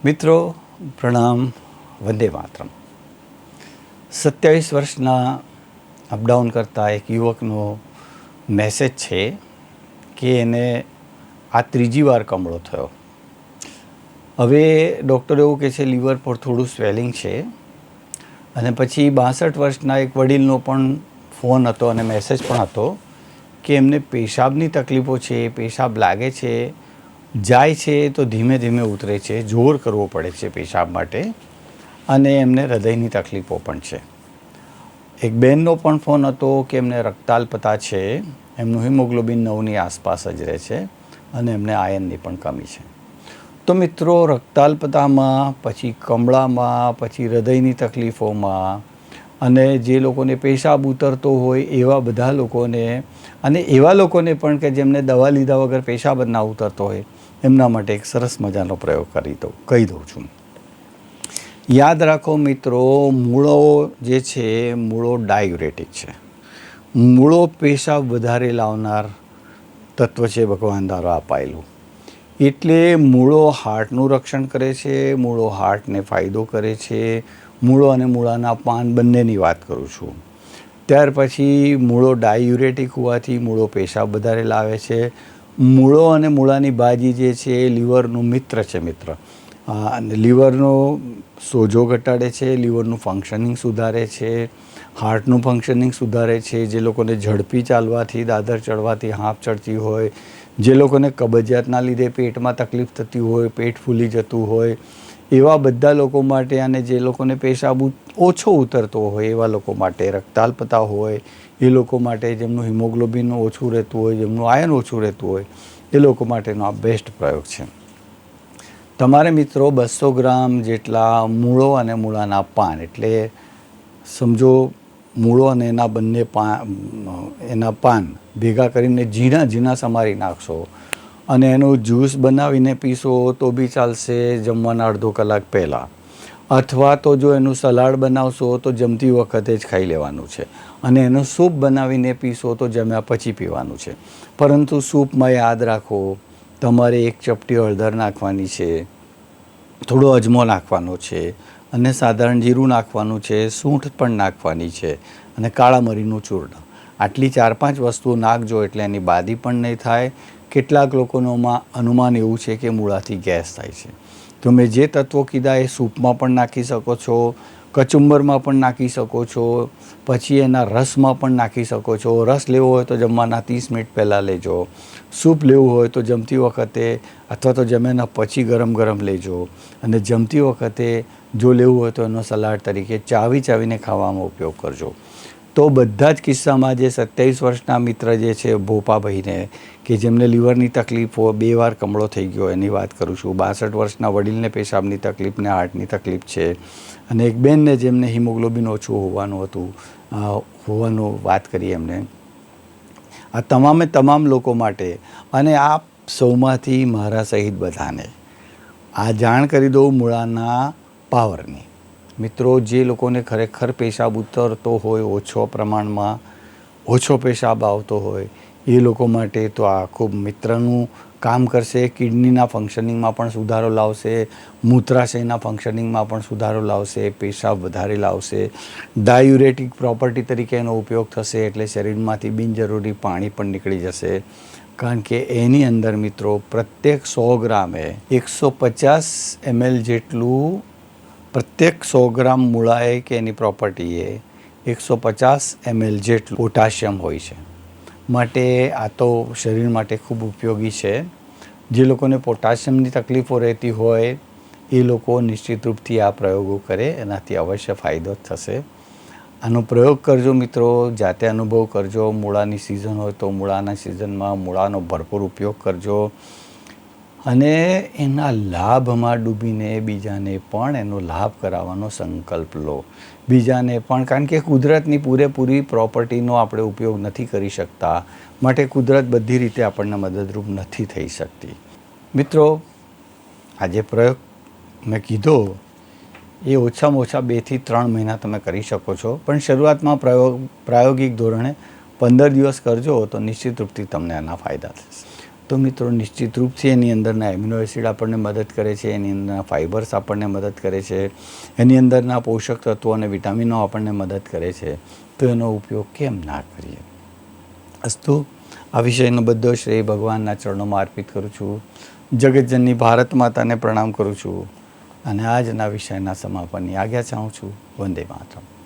મિત્રો પ્રણામ, વંદે માતરમ। 27 વર્ષના અપડાઉન કરતા એક યુવકનો મેસેજ છે કે એને આ ત્રીજી વાર કમળો થયો। હવે ડૉક્ટર એવું કહે છે લીવર પર થોડું સ્વેલિંગ છે અને પછી 62 વર્ષના એક વડીલનો પણ ફોન હતો અને મેસેજ પણ હતો કે એમને પેશાબની તકલીફો છે, પેશાબ લાગે છે, જાય છે તો ધીમે ધીમે ઉતરે છે, જોર કરવો પડે છે પેશાબ માટે અને એમને હૃદયની તકલીફો પણ છે। એક બહેનનો પણ ફોન હતો કે એમને રક્તાલ્પતા છે, એમનું હિમોગ્લોબિન 9ની આસપાસ જ રહે છે અને એમને આયર્નની પણ કમી છે। તો મિત્રો રક્તાલ્પતામાં, પછી કમળામાં, પછી હૃદયની તકલીફોમાં અને જે લોકોને પેશાબ ઉતરતો હોય એવા બધા લોકોને અને એવા લોકોને પણ કે જેમને દવા લીધા વગર પેશાબ જ ના ઉતરતો હોય એમના માટે એક સરસ મજાનો પ્રયોગ કહી દઉં છું। યાદ રાખો મિત્રો, મૂળો જે છે મૂળો ડાયુરેટિક છે। મૂળો પેશાબ વધારે લાવનાર તત્વ છે ભગવાન દ્વારા અપાયેલું। એટલે મૂળો હાર્ટનું રક્ષણ કરે છે, મૂળો હાર્ટને ફાયદો કરે છે। મૂળો અને મૂળાના પાન બંનેની વાત કરું છું। ત્યાર પછી મૂળો ડાયુરેટિક હોવાથી મૂળો પેશાબ વધારે લાવે છે। મૂળો અને મૂળાની ભાજી જે છે એ લીવરનું મિત્ર છે મિત્ર। અને લીવરનો સોજો ઘટાડે છે, લીવરનું ફંક્શનિંગ સુધારે છે, હાર્ટનું ફંક્શનિંગ સુધારે છે। જે લોકોને ઝડપી ચાલવાથી, દાદર ચડવાથી હાંફ ચડતી હોય, જે લોકોને કબજિયાતના લીધે પેટમાં તકલીફ થતી હોય, પેટ ફૂલી જતું હોય, એવા બધા લોકો માટે અને જે લોકોને પેશાબ ઓછો ઉતરતો હોય એવા લોકો માટે, રક્તાલ્પતા હોય એ લોકો માટે, જેમનું હિમોગ્લોબિન ઓછું રહેતું હોય, જેમનું આયર્ન ઓછું રહેતું હોય એ લોકો માટેનો આ બેસ્ટ પ્રયોગ છે। તમારે મિત્રો 200 ગ્રામ જેટલા મૂળો અને મૂળાના પાન, એટલે સમજો મૂળો અને એના બંને એના પાન ભેગા કરીને ઝીણા ઝીણા સમારી નાખશો અને એનું જ્યુસ બનાવીને પીશો તો બી ચાલશે જમવાના અડધો કલાક પહેલાં, અથવા તો જો એનું સલાડ બનાવશો તો જમતી વખતે જ ખાઈ લેવાનું છે અને એનું સૂપ બનાવીને પીશો તો જમ્યા પછી પીવાનું છે। પરંતુ સૂપમાં યાદ રાખો તમારે 1 ચપટી હળદર નાખવાની છે, થોડો અજમો નાખવાનો છે અને સાધારણ જીરું નાખવાનું છે, સૂંઠ પણ નાખવાની છે અને કાળા મરીનું ચૂર્ણ। આટલી 4-5 વસ્તુઓ નાખજો એટલે એની બાદી પણ નહીં થાય। કેટલાક લોકોનું અનુમાન એવું છે કે મૂળાથી ગેસ થાય છે। તમે જે તત્વો કીધા એ સૂપમાં પણ નાખી શકો છો, કચુંબરમાં પણ નાખી શકો છો, પછી એના રસમાં પણ નાખી શકો છો। રસ લેવો હોય તો જમવાના 30 મિનિટ પહેલાં લેજો, સૂપ લેવું હોય તો જમતી વખતે અથવા તો જમ્યાના પછી ગરમ ગરમ લેજો અને જમતી વખતે જો લેવું હોય તો એનો સલાડ તરીકે ચાવીને ખાવામાં ઉપયોગ કરજો। તો બધા જ કિસ્સામાં જે 27 વર્ષના મિત્ર જે છે ભોપાભાઈને કે જેમને લીવરની તકલીફો 2 વાર કમળો થઈ ગયો એની વાત કરું છું, 62 વર્ષના વડીલને પેશાબની તકલીફ ને હાર્ટની તકલીફ છે અને એક બેનને જેમને હિમોગ્લોબિન ઓછું હોવાનું વાત કરી એમને। આ તમામ લોકો માટે અને આપ સૌમાંથી મારા સહિત બધાને આ જાણ કરી દઉં મૂળાના પાવરની। મિત્રો, જે લોકોને ખરેખર પેશાબ ઉતરતો હોય ઓછો પ્રમાણમાં, ઓછો પેશાબ આવતો હોય એ લોકો માટે તો આ ખૂબ મિત્રનું કામ કરશે। કિડનીના ફંક્શનિંગમાં પણ સુધારો લાવશે, મૂત્રાશયના ફંક્શનિંગમાં પણ સુધારો લાવશે, પેશાબ વધારે લાવશે, ડાયુરેટિક પ્રોપર્ટી તરીકે એનો ઉપયોગ થશે એટલે શરીરમાંથી બિનજરૂરી પાણી પણ નીકળી જશે। કારણ કે એની અંદર મિત્રો પ્રત્યેક 100 ગ્રામે 150 ml જેટલું, પ્રત્યેક 100 ગ્રામ મૂળાએ કે એની પ્રોપર્ટીએ 150 ml જેટલું પોટાશિયમ હોય છે। માટે આ તો શરીર માટે ખૂબ ઉપયોગી છે। જે લોકોને પોટાશિયમની તકલીફો રહેતી હોય એ લોકો નિશ્ચિત રૂપથી આ પ્રયોગો કરે, એનાથી અવશ્ય ફાયદો થશે। આનો પ્રયોગ કરજો મિત્રો, જાતે અનુભવ કરજો। મૂળાની સિઝન હોય તો મૂળાના સિઝનમાં મૂળાનો ભરપૂર ઉપયોગ કરજો અને એના લાભમાં ડૂબીને બીજાને પણ એનો લાભ કરાવવાનો સંકલ્પ લો। બીજાને પણ, કારણ કે કુદરતની પૂરેપૂરી પ્રોપર્ટીનો આપણે ઉપયોગ નથી કરી શકતા, માટે કુદરત બધી રીતે આપણને મદદરૂપ નથી થઈ શકતી। મિત્રો, આ જે પ્રયોગ મેં કીધો એ ઓછામાં ઓછા 2 થી 3 મહિના તમે કરી શકો છો, પણ શરૂઆતમાં પ્રાયોગિક ધોરણે 15 દિવસ કરજો તો નિશ્ચિત રૂપથી તમને આના ફાયદા થશે। તો મિત્રો નિશ્ચિત રૂપથી એની અંદરના એમિનો એસિડ આપણને મદદ કરે છે, એની અંદરના ફાઇબર્સ આપણને મદદ કરે છે, એની અંદરના પોષક તત્વો અને વિટામિનો આપણને મદદ કરે છે. તો એનો ઉપયોગ કેમ ના કરીએ? અસ્તુ આ વિષયનો બધો શ્રેય ભગવાનના ચરણોમાં અર્પિત કરું છું. જગતજનની ભારત માતાને પ્રણામ કરું છું અને આજના વિષયના સમાપનની આજ્ઞા ચાહું છું. વંદે માતરમ.